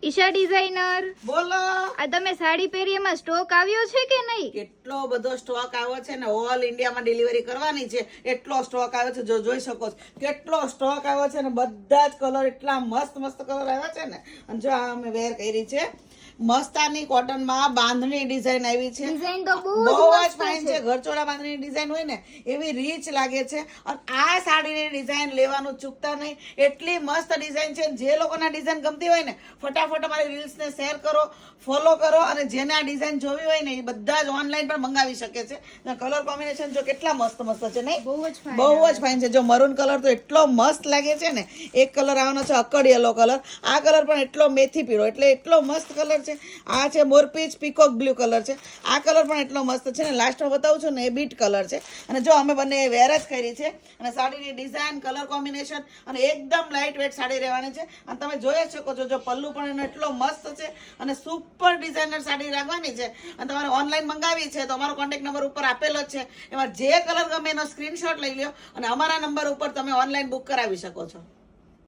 Isha designer બોલો આ તમે સાડી પહેરી એમાં સ્ટોક આવ્યો છે કે નહીં? કેટલો બધો સ્ટોક આવ્યો છે ને ઓલ ઇન્ડિયામાં ડિલિવરી કરવાની છે એટલો સ્ટોક આવ્યો છે. જો જોઈ શકો છો કેટલો સ્ટોક આવ્યો છે ને બધા જ કલર એટલા મસ્ત મસ્ત કલર આવ્યા છે ને. અને જો આ અમે વેર કરી છે મસ્તાની કોટનમાં બાંધણી ડિઝાઇન આવી છે. ડિઝાઇન તો બહુ બહુ જ મસ્ત ફાઇન છે. ઘરચોળા બાંધણી ડિઝાઇન હોય ને એવી રીચ લાગે છે. અને આ સાડીની ડિઝાઇન લેવાનું ચૂકતા નહીં. એટલી મસ્ત ડિઝાઇન છે. જે લોકોને ડિઝાઇન ગમતી હોય ને ફટાફટ અમારી રીલ્સને શેર કરો, ફોલો કરો. અને જેને આ ડિઝાઇન જોવી હોય ને એ બધા જ ઓનલાઈન પણ મંગાવી શકે છે. કલર કોમ્બિનેશન જો કેટલા મસ્ત મસ્ત છે નહીં? બહુ જ fine બહુ જ ફાઇન છે. જો મરૂન કલર તો એટલો મસ્ત લાગે છે ને. એક કલર આવવાનો છે અકડ યલો કલર. આ કલર પણ એટલો મેથી પીળો એટલે એટલો મસ્ત કલર છે. આ છે મોરપીચ પીકોક બ્લુ કલર છે. આ કલર પણ એટલો મસ્ત છે ને. લાસ્ટમાં બતાવું છું ને એ બીટ કલર છે. અને જો અમે બંને વેર જ કરી છે. અને સાડીની ડિઝાઇન કલર કોમ્બિનેશન અને એકદમ લાઇટ વેટ સાડી રહેવાની છે. અને તમે જોઈ શકો છો જો પલ્લુ પણ એનો એટલો મસ્ત છે અને સુપર ડિઝાઇનર સાડી રાખવાની છે. અને તમારે ઓનલાઈન મંગાવી છે તો અમારો કોન્ટેક્ટ નંબર ઉપર આપેલો જ છે. એમાં જે કલર ગમે એનો સ્ક્રીનશોટ લઈ લો અને અમારા નંબર ઉપર તમે ઓનલાઈન બુક કરાવી શકો છો.